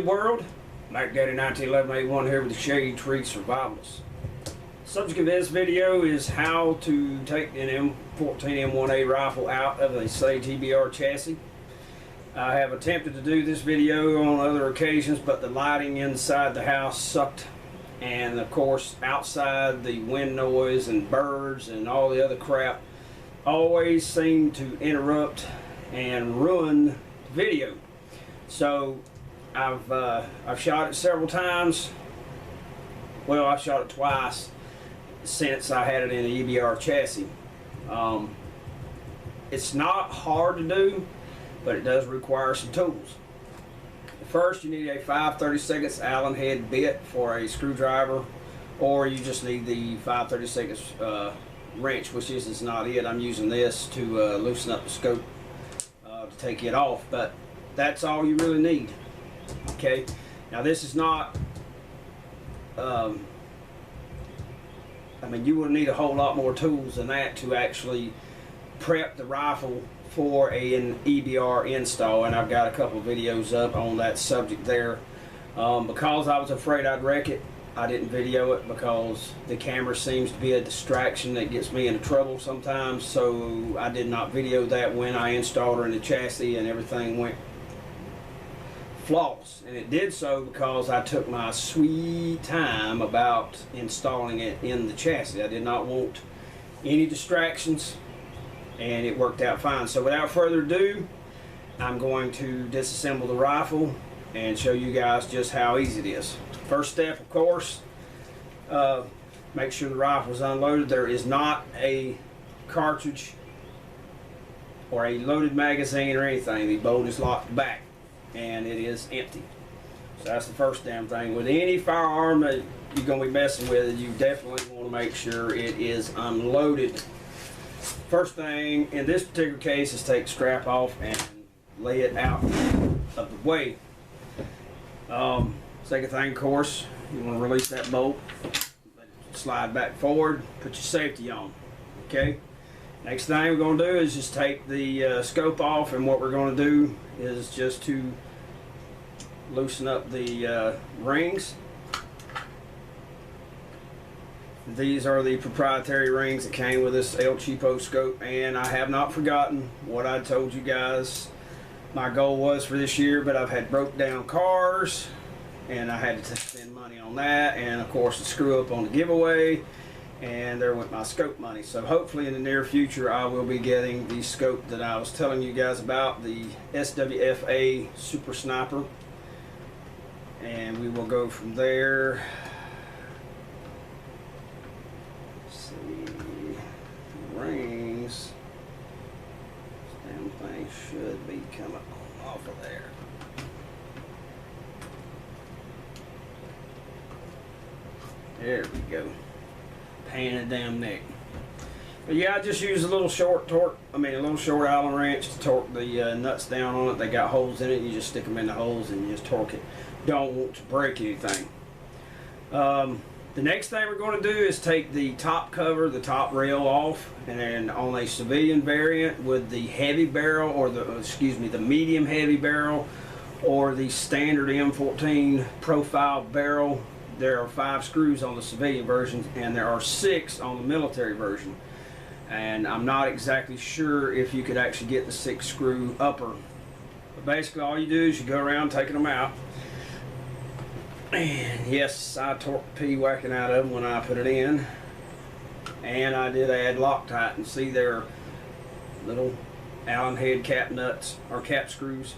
YouTube world. Mac Daddy 191181 here with the Shade Tree Survivalist. Subject of this video is how to take an M14 M1A rifle out of a Sage E.B.R chassis. I have attempted to do this video on other occasions, but the lighting inside the house sucked, and of course outside the wind noise and birds and all the other crap always seem to interrupt and ruin the video. So I've shot it several times. Well, I've shot it twice since I had it in the EBR chassis. It's not hard to do, but it does require some tools. First, you need a 5/32 Allen head bit for a screwdriver, or you just need the 5/32 wrench, which is not it. I'm using this to loosen up the scope to take it off, but that's all you really need. Okay, now this is not I mean, you will need a whole lot more tools than that to actually prep the rifle for an EBR install, and I've got a couple of videos up on that subject there. Because I was afraid I'd wreck it, I didn't video it because the camera seems to be a distraction that gets me into trouble sometimes, so I did not video that when I installed her in the chassis, and everything went flawless. And it did so because I took my sweet time about installing it in the chassis. I did not want any distractions, and it worked out fine. So without further ado, I'm going to disassemble the rifle and show you guys just how easy it is. First step, of course, make sure the rifle is unloaded. There is not a cartridge or a loaded magazine or anything. The bolt is locked back and it is empty. So that's the first damn thing. With any firearm that you're going to be messing with, you definitely want to make sure it is unloaded. First thing in this particular case is take the strap off and lay it out of the way. Second thing, of course, you want to release that bolt, let it slide back forward, put your safety on. Okay. Next thing we're going to do is just take the scope off, and what we're going to do is just to loosen up the rings. These are the proprietary rings that came with this El Cheapo scope, and I have not forgotten what I told you guys my goal was for this year, but I've had broke down cars and I had to spend money on that, and of course the screw up on the giveaway, and there went my scope money. So hopefully in the near future I will be getting the scope that I was telling you guys about, the SWFA Super Sniper, and we will go from there. Rings, this damn thing should be coming off of there. There we go. Pain in the damn neck. But yeah, I just use a little short Allen wrench to torque the nuts down on it. They got holes in it. You just stick them in the holes and you just torque it. Don't want to break anything. The next thing we're going to do is take the top cover, the top rail off, and then on a civilian variant with the heavy barrel, or the medium heavy barrel, or the standard M14 profile barrel, there are 5 screws on the civilian version and there are 6 on the military version. And I'm not exactly sure if you could actually get the 6 screw upper. But basically all you do is you go around taking them out. And yes, I torqued the P-whacking out of them when I put it in. And I did add Loctite, and see their little Allen head cap nuts, or cap screws.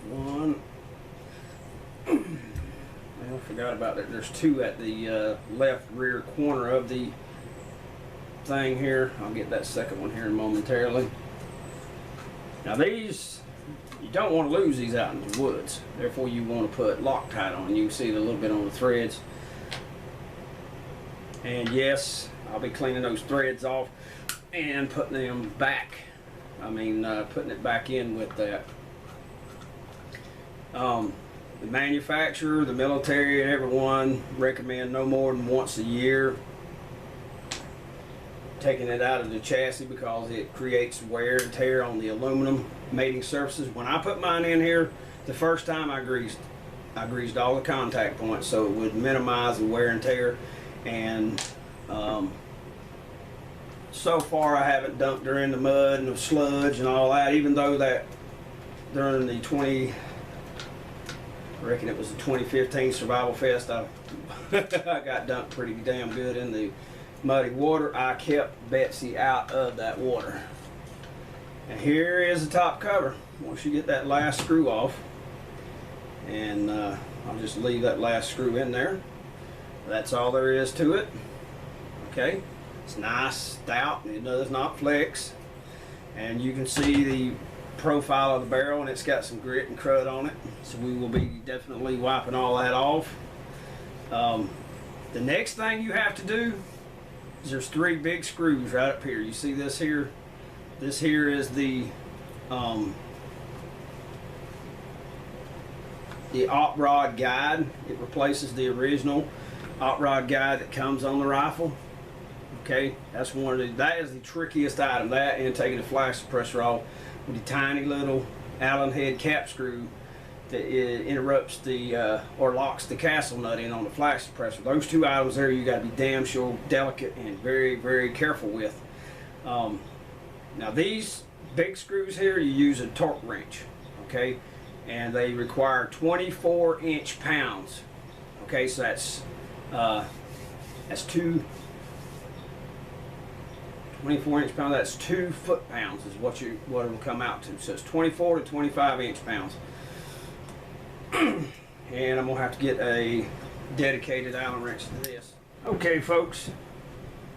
One. I forgot about that. There's 2 at the left rear corner of the thing here. I'll get that second one here momentarily. Now these, you don't want to lose these out in the woods. Therefore you want to put Loctite on. You can see it a little bit on the threads. And yes, I'll be cleaning those threads off and putting them back. Putting it back in with that. The manufacturer, the military, and everyone recommend no more than once a year taking it out of the chassis because it creates wear and tear on the aluminum mating surfaces. When I put mine in here, the first time I greased all the contact points so it would minimize the wear and tear. And so far I haven't dumped her in the mud and the sludge and all that, even though that during the I reckon it was the 2015 Survival Fest, I got dumped pretty damn good in the muddy water. I kept Betsy out of that water. And here is the top cover. Once you get that last screw off, and I'll just leave that last screw in there. That's all there is to it. Okay, it's nice, stout, and it does not flex. And you can see the profile of the barrel, and it's got some grit and crud on it. So we will be definitely wiping all that off. The next thing you have to do is there's 3 big screws right up here. You see this here? This here is the op rod guide. It replaces the original op rod guide that comes on the rifle. Okay, that's that is the trickiest item. That and taking the flash suppressor off with the tiny little Allen head cap screw that interrupts the or locks the castle nut in on the flash suppressor. Those 2 items there you got to be damn sure delicate and very, very careful with. Now these big screws here, you use a torque wrench, okay, and they require 24 inch pounds. Okay, so that's 24 inch pounds. That's 2 foot pounds is what it'll come out to. So it's 24 to 25 inch pounds. And I'm gonna have to get a dedicated Allen wrench to this. Okay, folks,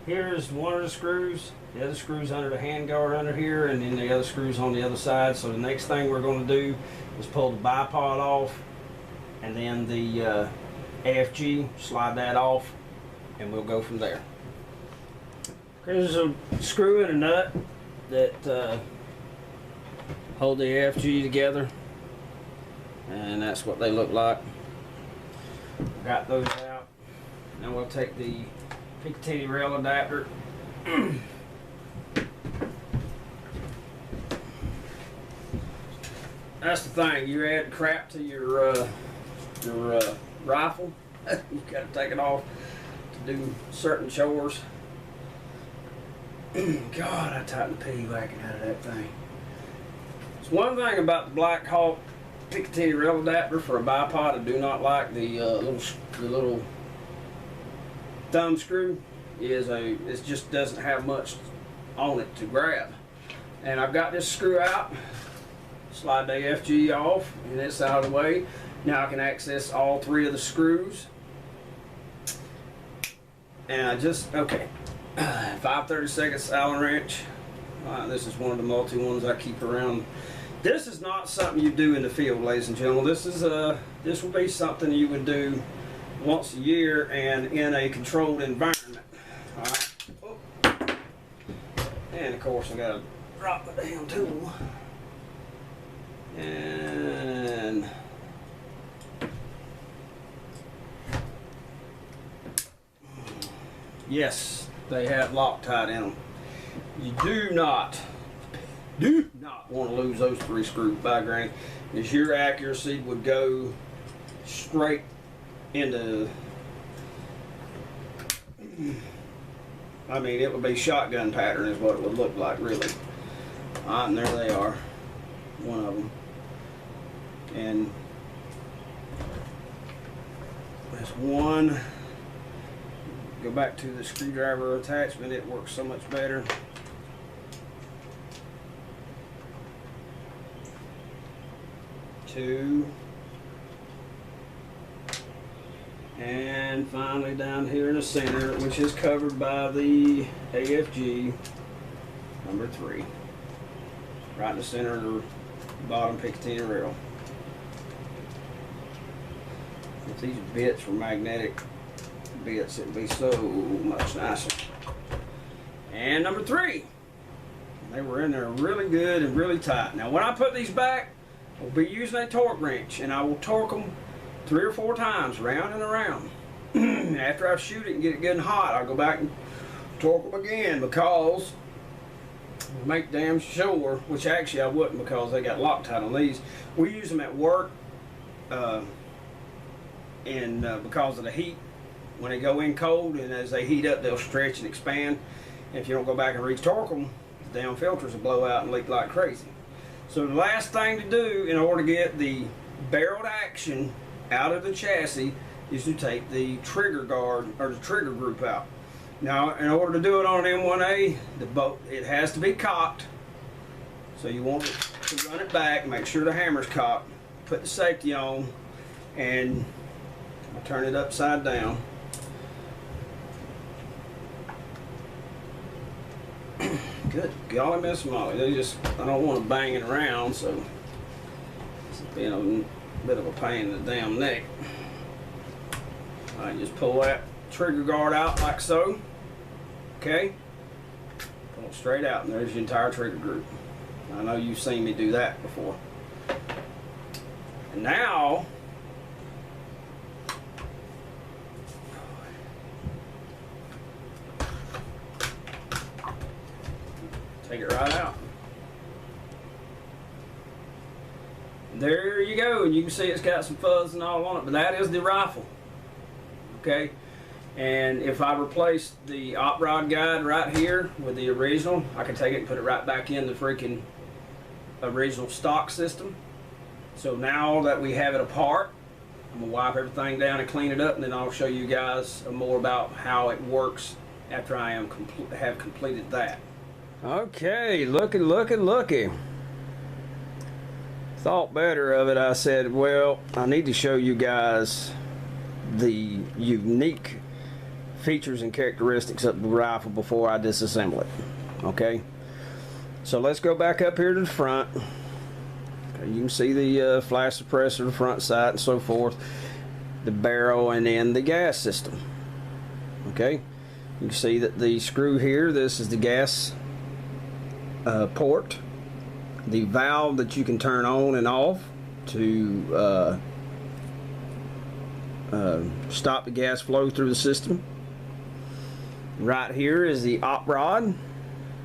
here's one of the screws. The other screw's under the handguard under here, and then the other screw's on the other side. So the next thing we're going to do is pull the bipod off, and then the AFG, slide that off, and we'll go from there. There's a screw and a nut that hold the AFG together, and that's what they look like. Got those out. Now we'll take the Picatinny rail adapter. That's the thing, you add crap to your rifle, you gotta take it off to do certain chores. God, I tightened the piggy whacking out of that thing. It's one thing about the Black Hawk Picatinny rail adapter for a bipod. I do not like the little thumb screw. It just doesn't have much on it to grab. And I've got this screw out. Slide the AFG off, and it's out of the way. Now I can access all 3 of the screws. And I just, okay, 5/32 Allen wrench. This is one of the multi ones I keep around. This is not something you do in the field, ladies and gentlemen. This will be something you would do once a year and in a controlled environment. All right. Oh. And of course I gotta drop the damn tool. And yes, they have Loctite in them. You do not want to lose those 3 screws, by granny, because your accuracy would go straight into, I mean, it would be shotgun pattern is what it would look like, really. And there they are, one of them. And that's one. Go back to the screwdriver attachment, it works so much better. Two. And finally down here in the center, which is covered by the AFG, number 3. Right in the center of the bottom Picatinny rail. If these bits were magnetic bits, it'd be so much nicer. And number 3. They were in there really good and really tight. Now when I put these back, I'll be using a torque wrench, and I will torque them 3 or 4 times, round and around. After I shoot it and get it good and hot, I'll go back and torque them again, because make damn sure, which actually I wouldn't, because they got Loctite on these. We use them at work, because of the heat. When they go in cold, and as they heat up, they'll stretch and expand. And if you don't go back and re-torque them, the damn filters will blow out and leak like crazy. So the last thing to do in order to get the barreled action out of the chassis is to take the trigger guard, or the trigger group, out. Now, in order to do it on an M1A, it has to be cocked. So you want to run it back, make sure the hammer's cocked, put the safety on, and I'll turn it upside down. Good golly, Miss Molly, I don't want to bang it around, so it's being a bit of a pain in the damn neck. Alright, just pull that trigger guard out like so. Okay, pull it straight out, and there's your entire trigger group. I know you've seen me do that before. And now, take it right out. There you go, and you can see it's got some fuzz and all on it, but that is the rifle. Okay, and if I replace the op rod guide right here with the original, I can take it and put it right back in the freaking original stock system. So now that we have it apart, I'm gonna wipe everything down and clean it up, and then I'll show you guys more about how it works after I have completed that. Okay, looky. Thought better of it. I said, well, I need to show you guys the unique features and characteristics of the rifle before I disassemble it. Okay, so let's go back up here to the front. Okay, you can see the flash suppressor, the front sight, and so forth, the barrel, and then the gas system. Okay, you can see that the screw here, this is the gas port, the valve that you can turn on and off to stop the gas flow through the system. Right here is the op rod,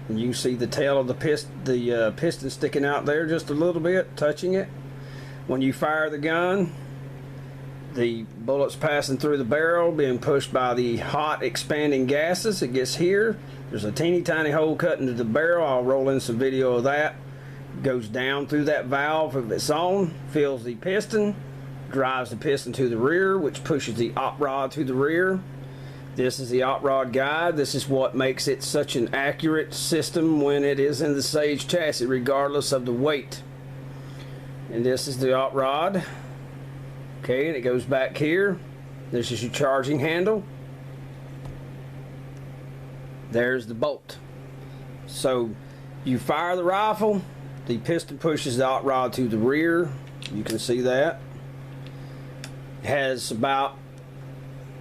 and you can see the tail of the piston sticking out there just a little bit, touching it. When you fire the gun, the bullets passing through the barrel being pushed by the hot expanding gases. It gets here, there's a teeny tiny hole cut into the barrel. I'll roll in some video of that. Goes down through that valve if it's on, fills the piston, drives the piston to the rear, which pushes the op rod to the rear. This is the op rod guide. This is what makes it such an accurate system when it is in the Sage chassis, regardless of the weight. And this is the op rod. Okay, and it goes back here. This is your charging handle. There's the bolt. So you fire the rifle, the piston pushes the op rod to the rear. You can see that. It has about,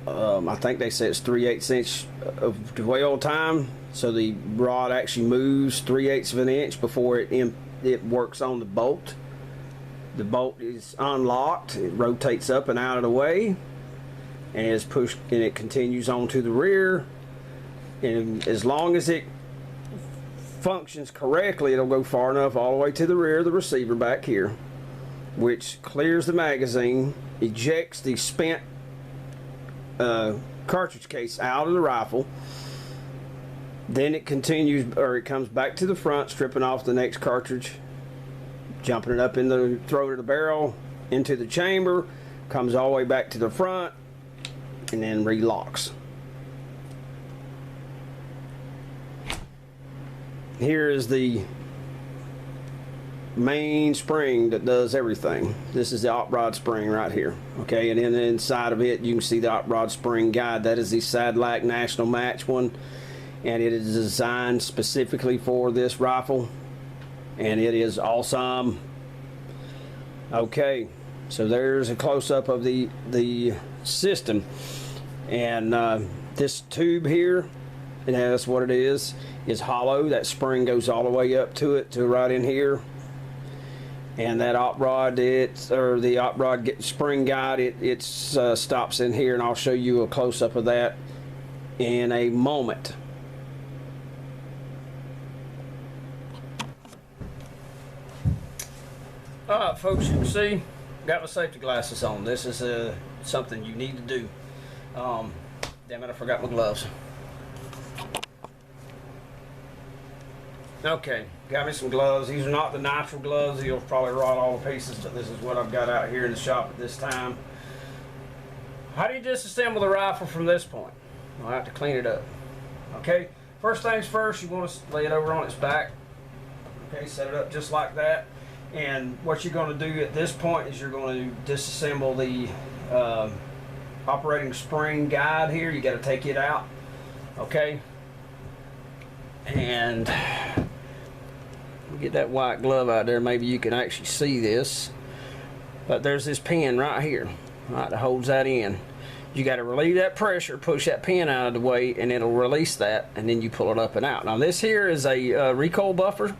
I think they say it's 3/8 inch of dwell time. So the rod actually moves 3/8 of an inch before it works on the bolt. The bolt is unlocked, it rotates up and out of the way, and is pushed, and it continues on to the rear. And as long as it functions correctly, it'll go far enough all the way to the rear of the receiver back here, which clears the magazine, ejects the spent cartridge case out of the rifle. Then it continues, or it comes back to the front, stripping off the next cartridge, jumping it up in the throat of the barrel into the chamber, comes all the way back to the front, and then relocks. Here is the main spring that does everything. This is the op rod spring right here. Okay, and then inside of it you can see the op rod spring guide. That is the Sadlac National Match one, and it is designed specifically for this rifle, and it is awesome. Okay, so there's a close-up of the system, and this tube here, and that's what it is hollow. That spring goes all the way up to it, to right in here, and that op rod, the op rod spring guide, it stops in here, and I'll show you a close-up of that in a moment. Alright folks, you can see, got my safety glasses on. This is something you need to do. Damn it, I forgot my gloves. Okay, got me some gloves. These are not the natural gloves. You'll probably rot all the pieces, but this is what I've got out here in the shop at this time. How do you disassemble the rifle from this point? I'll have to clean it up. Okay, first things first, you want to lay it over on its back. Okay, set it up just like that. And what you're going to do at this point is you're going to disassemble the operating spring guide here. You got to take it out. Okay, and get that white glove out there. Maybe you can actually see this, but there's this pin right here, right, that holds that in. You got to relieve that pressure, push that pin out of the way, and it'll release that, and then you pull it up and out. Now this here is a recoil buffer,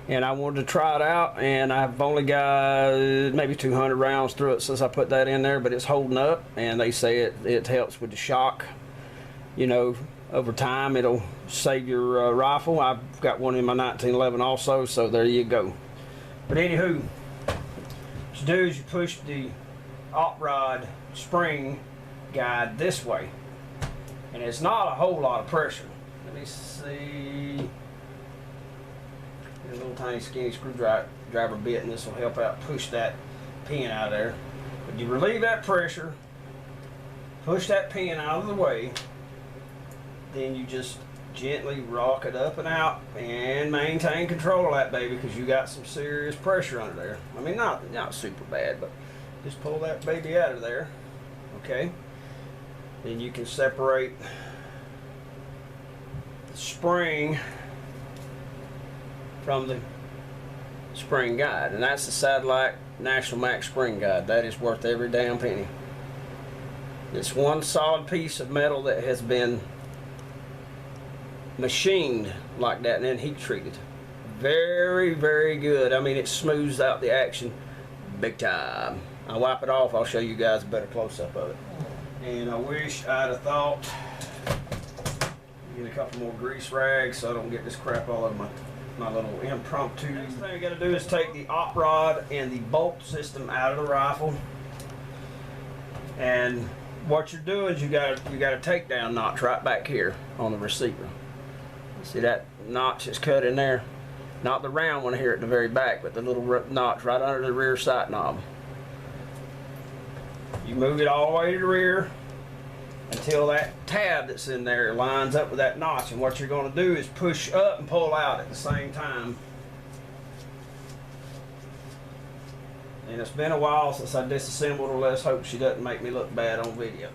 and I wanted to try it out, and I've only got maybe 200 rounds through it since I put that in there, but it's holding up, and they say it helps with the shock. You know, over time it'll save your rifle. I've got one in my 1911 also, so there you go. But anywho, what you do is you push the op rod spring guide this way, and it's not a whole lot of pressure. Let me see. There's a little tiny skinny screwdriver bit, and this will help out push that pin out of there. But you relieve that pressure, push that pin out of the way, then you just gently rock it up and out and maintain control of that baby, because you got some serious pressure under there. I mean, not super bad, but just pull that baby out of there. Okay, then you can separate the spring from the spring guide, and that's the Satellite National Max spring guide. That is worth every damn penny. It's one solid piece of metal that has been machined like that and then heat treated. Very, very good. I mean, it smooths out the action big time. I'll wipe it off. I'll show you guys a better close-up of it. And I wish I'd have thought, get a couple more grease rags so I don't get this crap all over my little impromptu. Next thing you got to do is take the op rod and the bolt system out of the rifle. And what you're doing is you got a takedown notch right back here on the receiver. See that notch is cut in there? Not the round one here at the very back, but the little notch right under the rear sight knob. You move it all the way to the rear until that tab that's in there lines up with that notch, and what you're going to do is push up and pull out at the same time. And it's been a while since I disassembled her. Let's hope she doesn't make me look bad on video.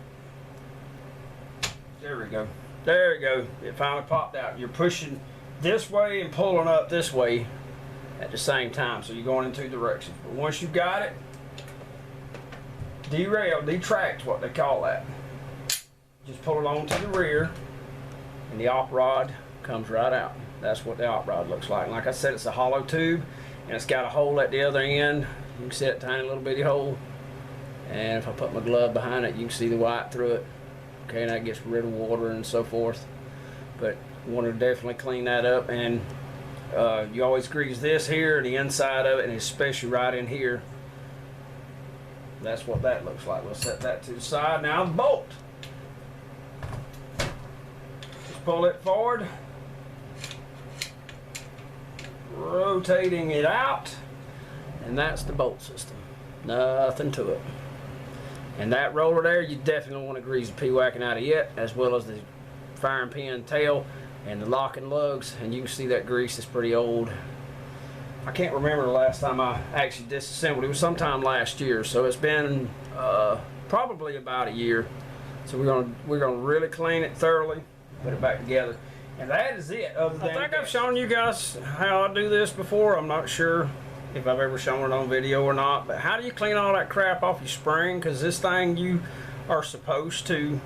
There we go. There you go. It finally popped out. You're pushing this way and pulling up this way at the same time, so you're going in two directions. But once you've got it, detract, what they call that. Just pull it on to the rear, and the op rod comes right out. That's what the op rod looks like. And like I said, it's a hollow tube, and it's got a hole at the other end. You can see that tiny little bitty hole. And if I put my glove behind it, you can see the white through it. Okay, and that gets rid of water and so forth. But you want to definitely clean that up, and you always grease this here, the inside of it, and especially right in here. That's what that looks like. We'll set that to the side. Now the bolt. Just pull it forward, rotating it out, and that's the bolt system. Nothing to it. And that roller there, you definitely want to grease the P-whacking out of it, as well as the firing pin tail and the locking lugs. And you can see that grease is pretty old. I can't remember the last time I actually disassembled. It was sometime last year, so it's been probably about a year. So we're gonna really clean it thoroughly, put it back together, and that is it. I think I've shown you guys how I do this before. I'm not sure if I've ever shown it on video or not, but how do you clean all that crap off your spring? Because this thing, you are supposed to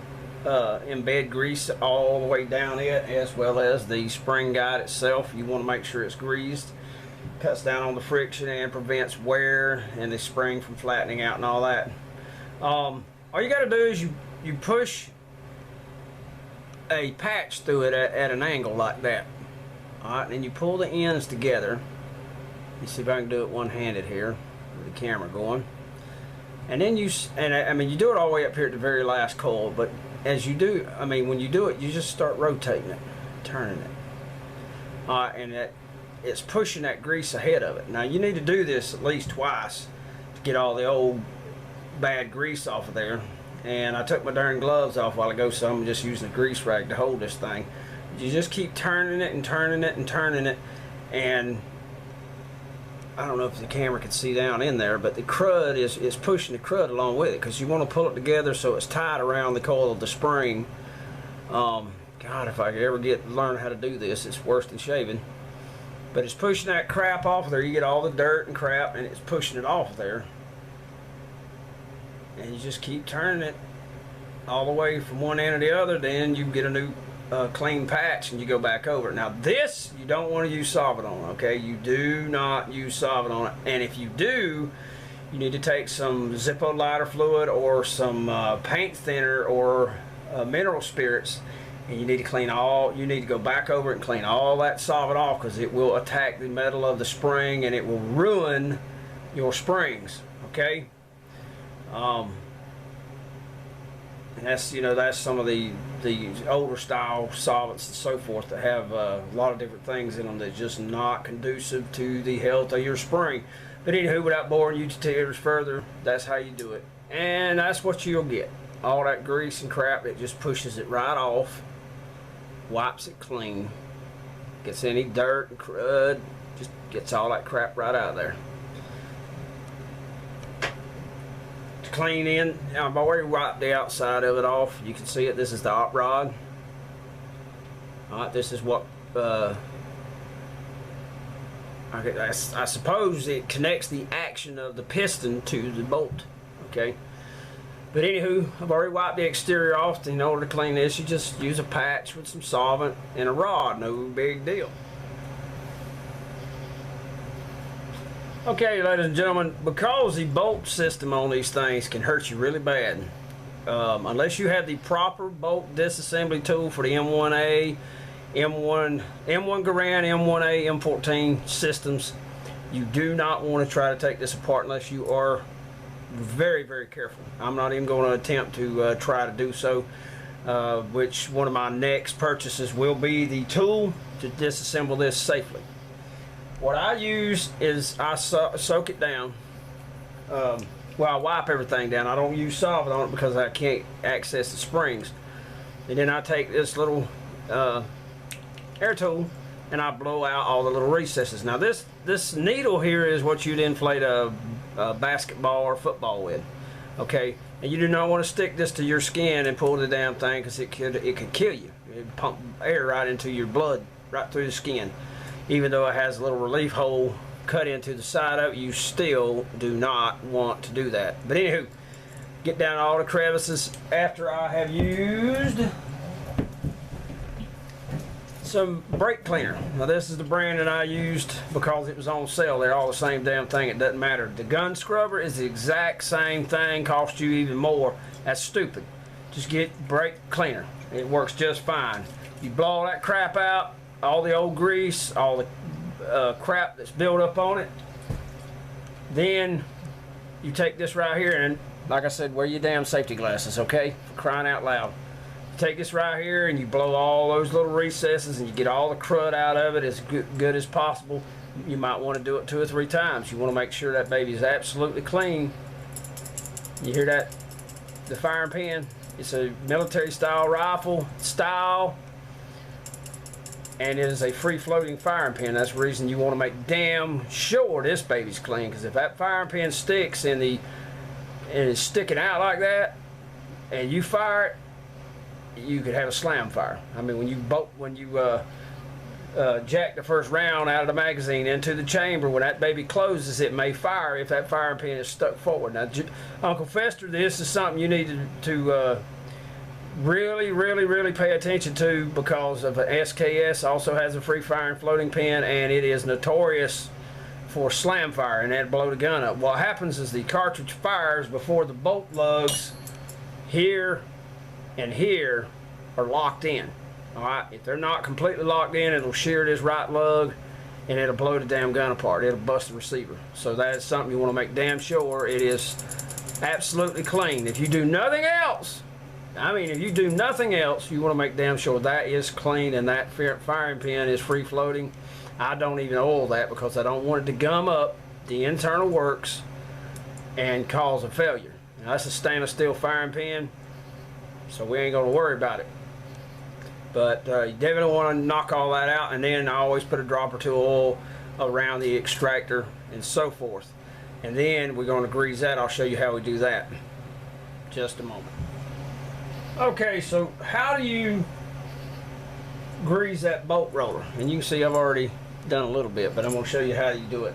embed grease all the way down it, as well as the spring guide itself. You want to make sure it's greased. Cuts down on the friction and prevents wear and the spring from flattening out and all that. All you got to do is you push a patch through it at an angle like that. Alright, and then you pull the ends together. You see if I can do it one-handed here. with the camera going. And then you do it all the way up here at the very last coil, but as you do, when you do it, you just start rotating it, turning it. And it's pushing that grease ahead of it. Now you need to do this at least twice to get all the old bad grease off of there. And I took my darn gloves off a while ago, so I'm just using a grease rag to hold this thing. You just keep turning it and turning it and turning it, and I don't know if the camera can see down in there, but the crud is pushing the crud along with it, because you want to pull it together so it's tied around the coil of the spring. God, if I could ever learn how to do this, it's worse than shaving. But it's pushing that crap off of there. You get all the dirt and crap, and it's pushing it off there. And you just keep turning it all the way from one end to the other. Then you get a new clean patch, and you go back over it. Now this, you don't want to use solvent on, okay? You do not use solvent on it. And if you do, you need to take some Zippo lighter fluid or some paint thinner or mineral spirits, and you need to go back over it and clean all that solvent off, because it will attack the metal of the spring and it will ruin your springs, okay? And that's some of the older style solvents and so forth that have a lot of different things in them that's just not conducive to the health of your spring. But anywho, without boring you details further, that's how you do it, and that's what you'll get. All that grease and crap, it just pushes it right off, wipes it clean, gets any dirt and crud, just gets all that crap right out of there. To clean in, I've already wiped the outside of it off. You can see it. This is the op rod. Alright, this is what I suppose it connects the action of the piston to the bolt, okay? But anywho, I've already wiped the exterior off. In order to clean this, you just use a patch with some solvent and a rod. No big deal. Okay, ladies and gentlemen, because the bolt system on these things can hurt you really bad, unless you have the proper bolt disassembly tool for the M1A, M1 Garand, M1A, M14 systems, you do not want to try to take this apart unless you are very, very careful. I'm not even going to attempt to try to do so, which one of my next purchases will be the tool to disassemble this safely. What I use is I soak it down. Well, I wipe everything down. I don't use solvent on it because I can't access the springs. And then I take this little air tool and I blow out all the little recesses. Now this needle here is what you'd inflate a basketball or football with, okay? And you do not want to stick this to your skin and pull the damn thing, because it could kill you. It pump air right into your blood, right through the skin. Even though it has a little relief hole cut into the side of it, you still do not want to do that. But anywho, get down all the crevices after I have used some brake cleaner. Now this is the brand that I used because it was on sale. They're all the same damn thing. It doesn't matter. The gun scrubber is the exact same thing, costs you even more. That's stupid. Just get brake cleaner. It works just fine. You blow all that crap out, all the old grease, all the crap that's built up on it. Then you take this right here, and like I said, wear your damn safety glasses, okay? For crying out loud. Take this right here and you blow all those little recesses and you get all the crud out of it as good as possible. You might want to do it 2 or 3 times. You want to make sure that baby is absolutely clean. You hear that? The firing pin. It's a military style rifle style, and it is a free floating firing pin. That's the reason you want to make damn sure this baby's clean, because if that firing pin sticks and is sticking out like that and you fire it, you could have a slam fire. I mean, when you jack the first round out of the magazine into the chamber, when that baby closes, it may fire if that firing pin is stuck forward. Now, Uncle Fester, this is something you need to really pay attention to, because of SKS also has a free firing floating pin, and it is notorious for slam fire, and that'll blow the gun up. What happens is the cartridge fires before the bolt lugs here and here are locked in. Alright, if they're not completely locked in, it'll shear this right lug and it'll blow the damn gun apart. It'll bust the receiver. So that is something you want to make damn sure it is absolutely clean. If you do nothing else, I mean, if you do nothing else, you want to make damn sure that is clean and that firing pin is free floating. I don't even oil that because I don't want it to gum up the internal works and cause a failure. Now, that's a stainless steel firing pin, so we ain't gonna worry about it. But you definitely want to knock all that out, and then I always put a drop or two of oil around the extractor and so forth. And then we're going to grease that. I'll show you how we do that. Just a moment. Okay, so how do you grease that bolt roller? And you can see I've already done a little bit, but I'm going to show you how you do it.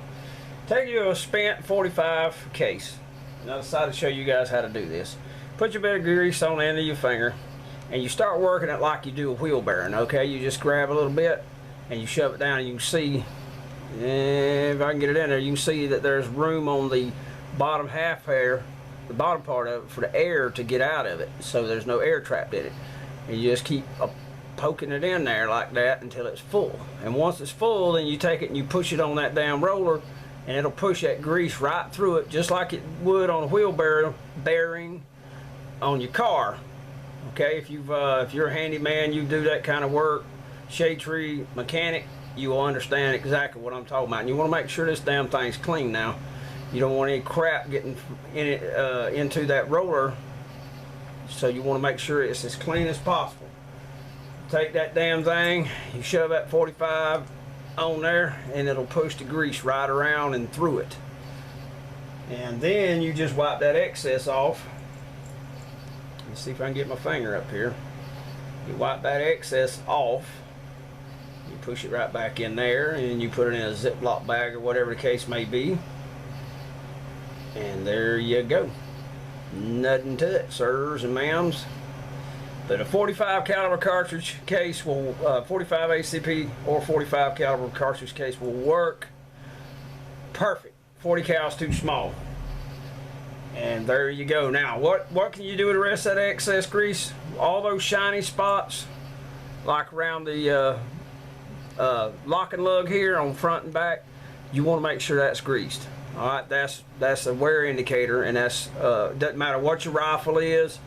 Take you a spent 45 case. And I decided to show you guys how to do this. Put your bit of grease on the end of your finger, and you start working it like you do a wheel bearing. Okay, you just grab a little bit and you shove it down, and you can see, if I can get it in there, you can see that there's room on the bottom half here, the bottom part of it, for the air to get out of it, so there's no air trapped in it. And you just keep poking it in there like that until it's full. And once it's full, then you take it and you push it on that damn roller, and it'll push that grease right through it, just like it would on a wheel bearing on your car. Okay, if you're a handyman, you do that kind of work, shade tree mechanic, you will understand exactly what I'm talking about. And you want to make sure this damn thing's clean now. You don't want any crap getting in it, into that roller, so you want to make sure it's as clean as possible. Take that damn thing, you shove that 45 on there, and it'll push the grease right around and through it. And then you just wipe that excess off. Let's see if I can get my finger up here. You wipe that excess off. You push it right back in there, and you put it in a Ziploc bag or whatever the case may be. And there you go. Nothing to it, sirs and ma'ams. But a 45 caliber cartridge case will, 45 ACP or 45 caliber cartridge case will work perfect. 40 cal is too small. And there you go. Now, what can you do with the rest of that excess grease? All those shiny spots, like around the lock and lug here on front and back, you want to make sure that's greased. All right, that's a wear indicator, and that's doesn't matter what your rifle is.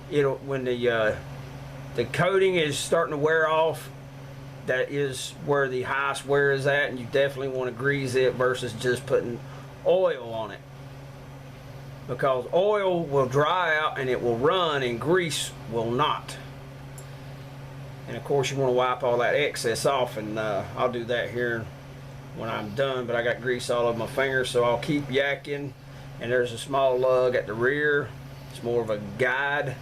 It'll, when the coating is starting to wear off, that is where the highest wear is at, and you definitely want to grease it versus just putting oil on it. Because oil will dry out and it will run, and grease will not. And of course you want to wipe all that excess off, and I'll do that here when I'm done, but I got grease all over my fingers, so I'll keep yakking. And there's a small lug at the rear. It's more of a guide,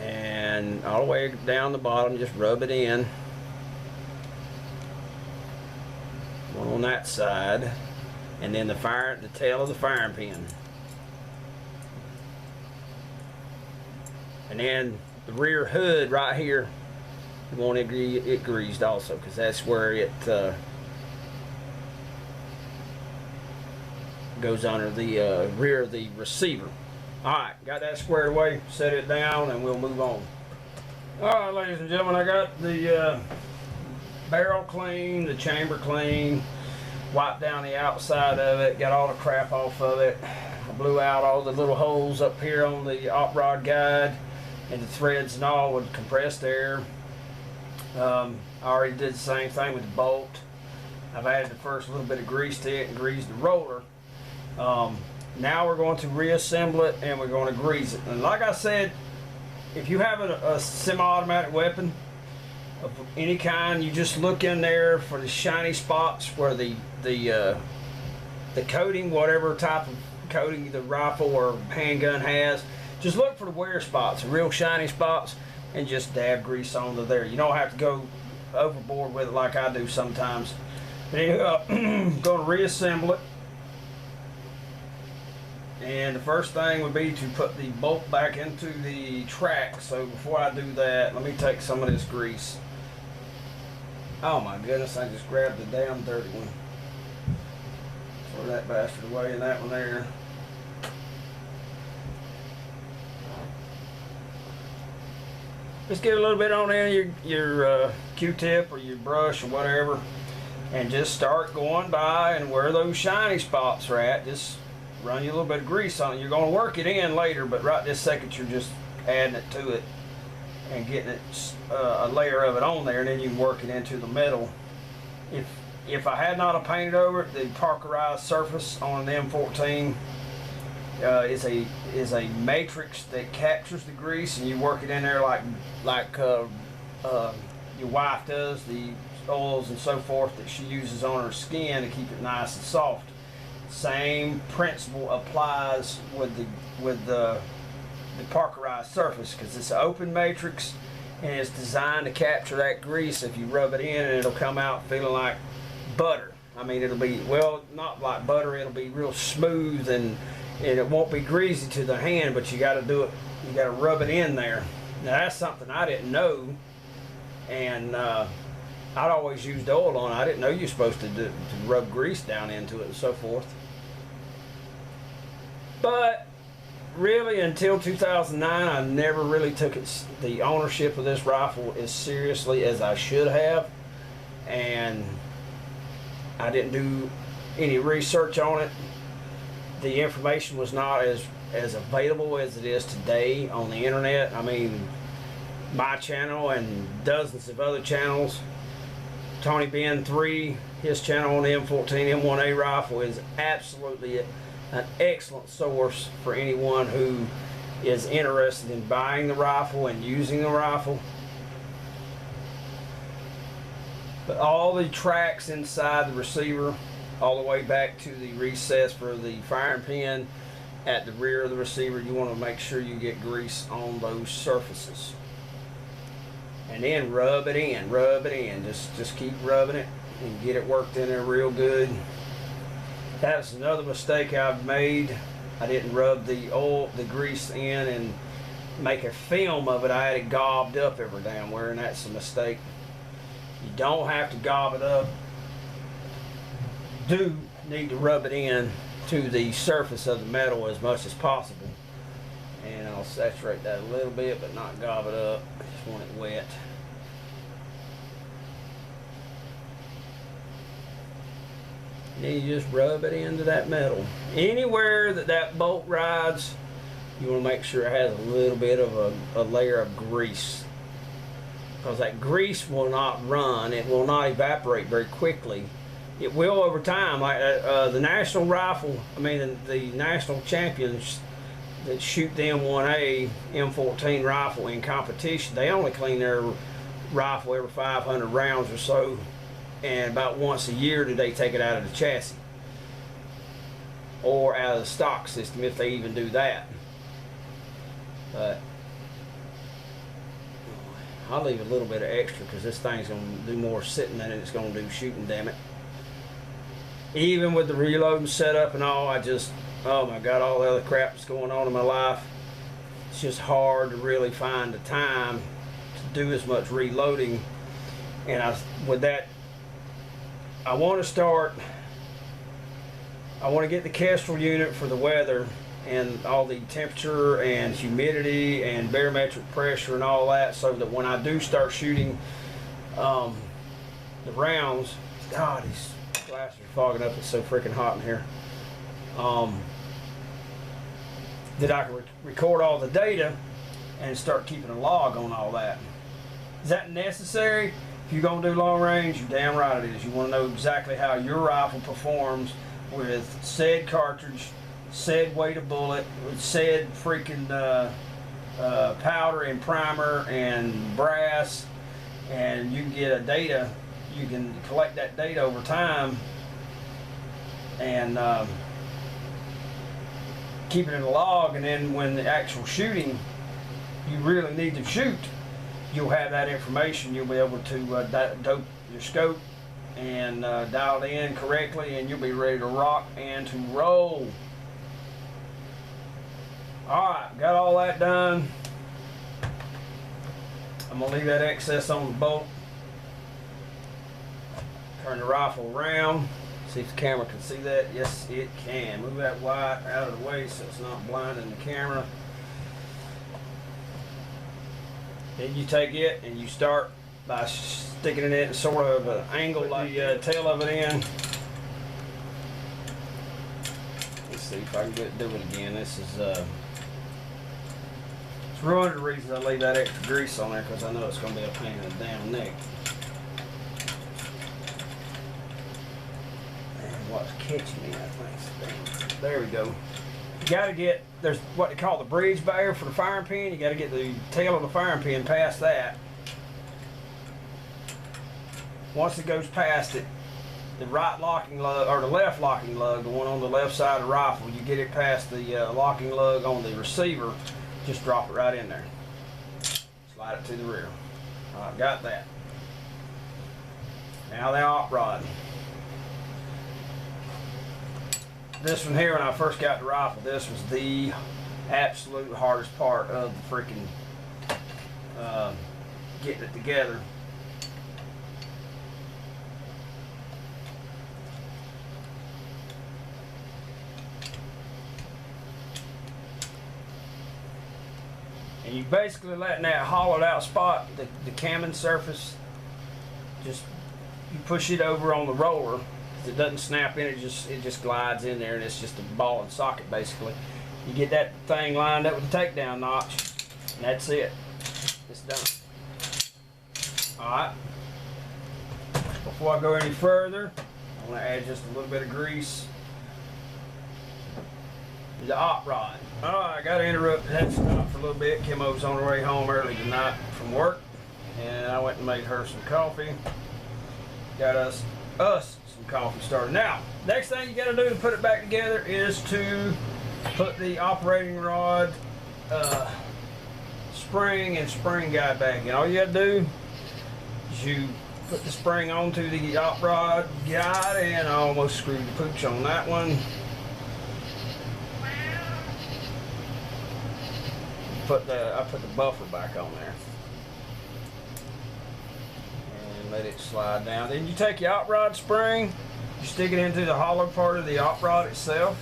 and all the way down the bottom, just rub it in. One on that side, and then the tail of the firing pin. And then the rear hood right here, you want it greased also, because that's where it goes under the rear of the receiver. Alright, got that squared away, set it down, and we'll move on. Alright, ladies and gentlemen, I got the barrel clean, the chamber clean, wiped down the outside of it, got all the crap off of it. I blew out all the little holes up here on the op rod guide, and the threads and all with compressed air. I already did the same thing with the bolt. I've added the first little bit of grease to it and greased the roller. Now we're going to reassemble it, and we're going to grease it. And like I said, if you have a semi-automatic weapon of any kind, you just look in there for the shiny spots where the coating, whatever type of coating the rifle or handgun has, just look for the wear spots, the real shiny spots, and just dab grease onto there. You don't have to go overboard with it like I do sometimes. But anyway, I'm going to reassemble it. And the first thing would be to put the bolt back into the track. So before I do that, let me take some of this grease. Oh my goodness, I just grabbed the damn dirty one. Throw that bastard away, and that one there. Just get a little bit on in your Q-tip or your brush or whatever. and just start going by, and where those shiny spots are at, just run you a little bit of grease on it. You're going to work it in later, but right this second you're just adding it to it and getting it a layer of it on there, and then you can work it into the metal. If I had not painted over it, the parkerized surface on an M14 is a matrix that captures the grease, and you work it in there like your wife does, the oils and so forth that she uses on her skin to keep it nice and soft. Same principle applies with the parkerized surface, because it's an open matrix and it's designed to capture that grease. If you rub it in, and it'll come out feeling like butter. I mean, it'll be, well, not like butter, it'll be real smooth, and it won't be greasy to the hand, but you got to do it, you got to rub it in there. Now that's something I didn't know, and I'd always used oil on it. I didn't know you're supposed to rub grease down into it and so forth. But really, until 2009, I never really took the ownership of this rifle as seriously as I should have, and I didn't do any research on it. The information was not as available as it is today on the internet. I mean, my channel and dozens of other channels, Tony Ben 3, his channel on the M14 M1A rifle is absolutely an excellent source for anyone who is interested in buying the rifle and using the rifle. But all the tracks inside the receiver, all the way back to the recess for the firing pin at the rear of the receiver, you want to make sure you get grease on those surfaces. And then rub it in, just keep rubbing it and get it worked in there real good. That's another mistake I've made. I didn't rub the grease in and make a film of it. I had it gobbed up every damn where, and that's a mistake. You don't have to gob it up. You do need to rub it in to the surface of the metal as much as possible. And I'll saturate that a little bit, but not gob it up. I just want it wet. Then you just rub it into that metal. Anywhere that bolt rides, you want to make sure it has a little bit of a layer of grease, because that grease will not run. It will not evaporate very quickly. It will over time. Like the national rifle, I mean the national champions that shoot the M1A, M14 rifle in competition, they only clean their rifle every 500 rounds or so, and about once a year do they take it out of the chassis or out of the stock system, if they even do that. But I'll leave a little bit of extra, because this thing's going to do more sitting than it's going to do shooting, damn it. Even with the reloading setup and all, I just, oh my God, all the other crap that's going on in my life, it's just hard to really find the time to do as much reloading. And with that, I want to get the Kestrel unit for the weather and all the temperature and humidity and barometric pressure and all that, so that when I do start shooting the rounds, God, these glasses are fogging up, it's so freaking hot in here, that I can record all the data and start keeping a log on all that. Is that necessary? If you're going to do long range, you're damn right it is. You want to know exactly how your rifle performs with said cartridge, said weight of bullet, with said freaking powder and primer and brass, and you can get a data. You can collect that data over time and keep it in a log, and then when the actual shooting, you really need to shoot, you'll have that information. You'll be able to dope your scope and dial it in correctly, and you'll be ready to rock and to roll. Alright, got all that done. I'm going to leave that excess on the bolt. Turn the rifle around. See if the camera can see that. Yes, it can. Move that white out of the way so it's not blinding the camera. Then you take it and you start by sticking it in sort of an angle like the tail of it in. Let's see if I can do it again. This is it's one of the reasons I leave that extra grease on there, because I know it's going to be a pain in the damn neck. And what's catching me, I think. There we go. You got to get, there's what they call the bridge barrier for the firing pin. You got to get the tail of the firing pin past that. Once it goes past it, the right locking lug, or the left locking lug, the one on the left side of the rifle, you get it past the locking lug on the receiver, just drop it right in there. Slide it to the rear. Alright, got that. Now the op rod. This one here, when I first got the rifle, this was the absolute hardest part of the freaking getting it together. And you basically letting that hollowed out spot, the camming surface, just you push it over on the roller. It doesn't snap in, it just glides in there, and it's just a ball and socket basically. You get that thing lined up with the takedown notch, and that's it. It's done. Alright. Before I go any further, I want to add just a little bit of grease to the op rod. Alright, I got to interrupt the head stop for a little bit. Kimmo was on her way home early tonight from work, and I went and made her some coffee. Got us some coffee started. Now, next thing you got to do to put it back together is to put the operating rod spring and spring guide back in. All you got to do is you put the spring onto the op rod guide, and I almost screwed the pooch on that one. I put the buffer back on there and let it slide down. Then you take your op rod spring, you stick it into the hollow part of the op rod itself.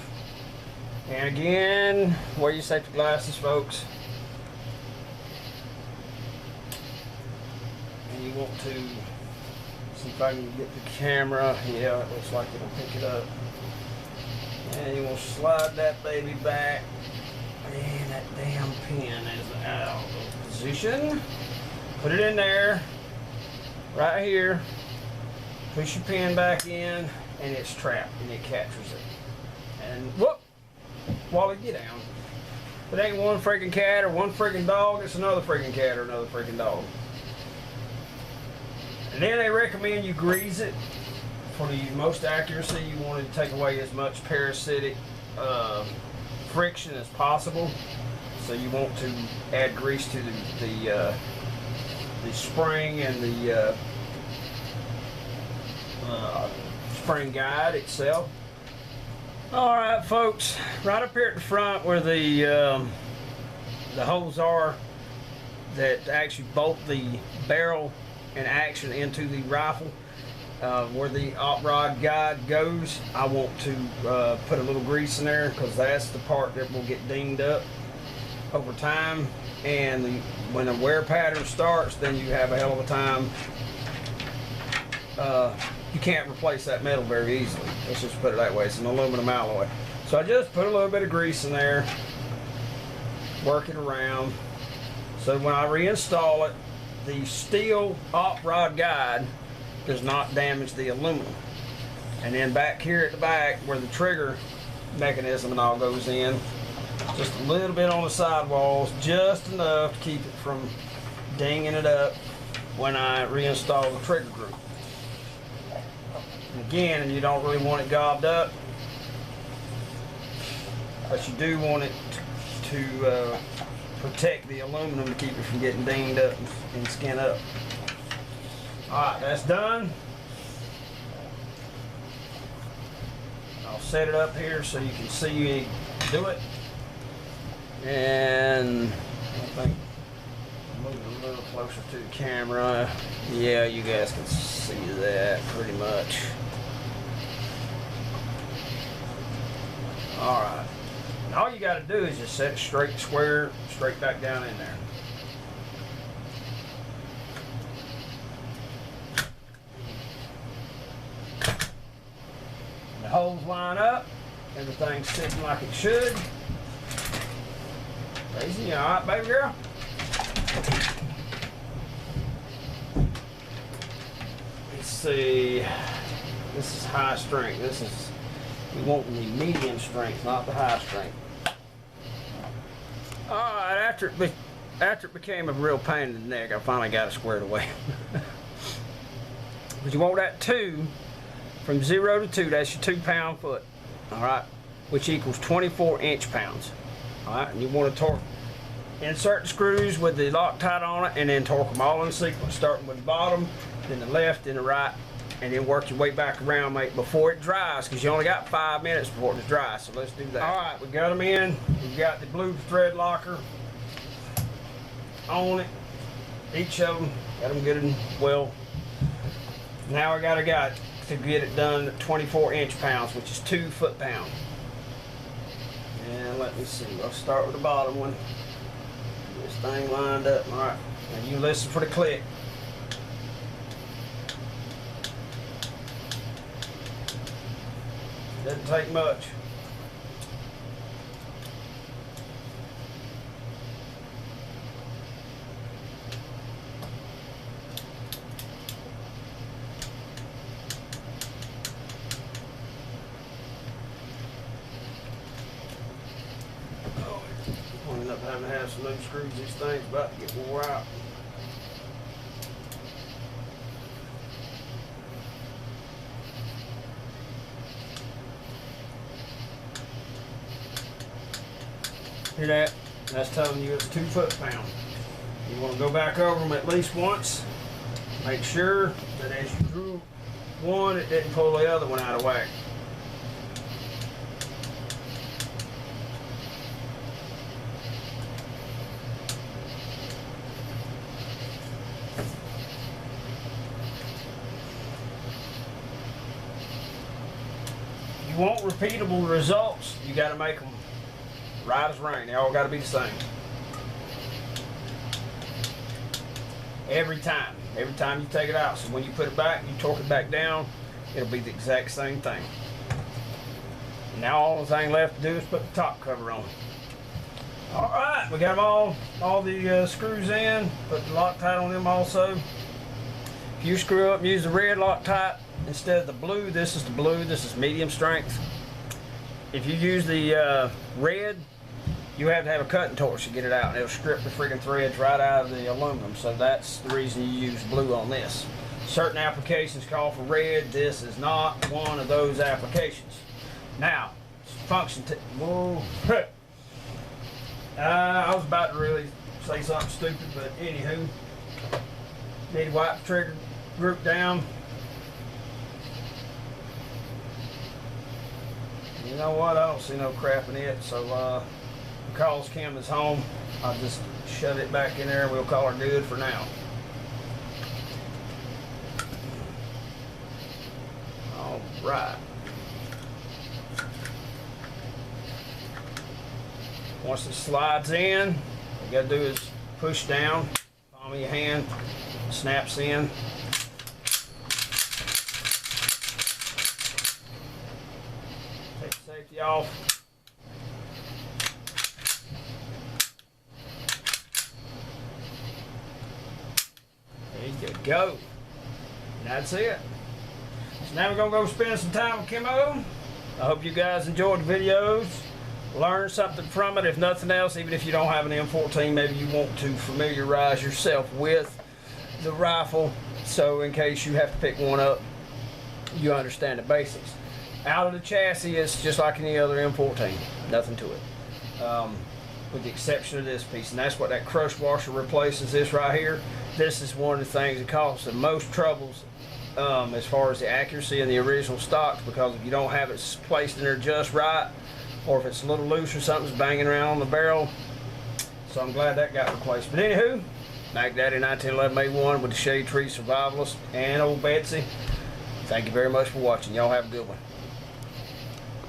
And again, wear your safety glasses, folks. And you want to see if I can get the camera. Yeah, it looks like it'll pick it up. And you want to slide that baby back. And that damn pin is out of position. Put it in there, right here. Push your pin back in, and it's trapped, and it captures it. And whoop, Wally, get down. If it ain't one freaking cat or one freaking dog, it's another freaking cat or another freaking dog. And then they recommend you grease it for the most accuracy. You want to take away as much parasitic friction as possible, so you want to add grease to the spring and the spring guide itself. All right, folks, right up here at the front where the holes are that actually bolt the barrel and action into the rifle, where the op rod guide goes, I want to put a little grease in there, because that's the part that will get dinged up over time, and when the wear pattern starts, then you have a hell of a time. You can't replace that metal very easily. Let's just put it that way. It's an aluminum alloy. So I just put a little bit of grease in there, work it around, so when I reinstall it, the steel op rod guide does not damage the aluminum. And then back here at the back where the trigger mechanism and all goes in, just a little bit on the sidewalls, just enough to keep it from dinging it up when I reinstall the trigger group. And again, you don't really want it gobbed up, but you do want it to protect the aluminum to keep it from getting dinged up and skin up. Alright, that's done. I'll set it up here so you can see me do it. And I think move it a little closer to the camera. Yeah, you guys can see that pretty much. Alright. And all you got to do is just set it straight, square, straight back down in there. holes line up. Everything's sitting like it should. Daisy, you all right, baby girl? Let's see. This is high strength. This is, we want the medium strength, not the high strength. All right, after it became a real pain in the neck, I finally got it squared away. But you want that 2, from 0 to 2, that's your 2-pound foot, all right, which equals 24 inch-pounds, all right, and you want to torque, insert the screws with the Loctite on it, and then torque them all in sequence, starting with the bottom, then the left, then the right, and then work your way back around, mate, before it dries, because you only got 5 minutes before it dries, so let's do that. All right, we got them in. We've got the blue thread locker on it. Each of them, got them good and well. Now I got a guy to get it done at 24 inch-pounds, which is 2 foot-pound. And let me see, I'll start with the bottom one. This thing lined up, all right. Now you listen for the click. Doesn't take much. I'll end up having to have some loose screws. These things about to get wore out. Hear that? That's telling you it's 2 foot-pound. You want to go back over them at least once. Make sure that as you drew one, it didn't pull the other one out of whack. If you want repeatable results, you got to make them right as rain. They all got to be the same. Every time you take it out. So when you put it back, you torque it back down, it'll be the exact same thing. Now all the thing left to do is put the top cover on. All right, we got them all the screws in. Put the Loctite on them also. If you screw up and use the red Loctite instead of the blue, this is the blue, this is medium strength. If you use the red, you have to have a cutting torch to get it out, and it'll strip the freaking threads right out of the aluminum. So that's the reason you use blue on this. Certain applications call for red. This is not one of those applications. Now, function. Whoa. I was about to really say something stupid, but anywho, need to wipe the trigger group down. You know what? I don't see no crap in it, so because Kim is home, I'll just shove it back in there and we'll call her good for now. All right. Once it slides in, all you gotta do is push down, palm of your hand, snaps in. Take the safety off. There you go. And that's it. So now we're gonna go spend some time with Kimmo. I hope you guys enjoyed the videos. Learn something from it. If nothing else, even if you don't have an M14, maybe you want to familiarize yourself with the rifle, so in case you have to pick one up, you understand the basics. Out of the chassis, it's just like any other M14. Nothing to it. With the exception of this piece, and that's what that crush washer replaces. This right here. This is one of the things that causes the most troubles as far as the accuracy of the original stocks, because if you don't have it placed in there just right, or if it's a little loose or something's banging around on the barrel. So I'm glad that got replaced. But anywho, Mac Daddy 1911 A1 with the Shade Tree Survivalist and old Betsy. Thank you very much for watching. Y'all have a good one.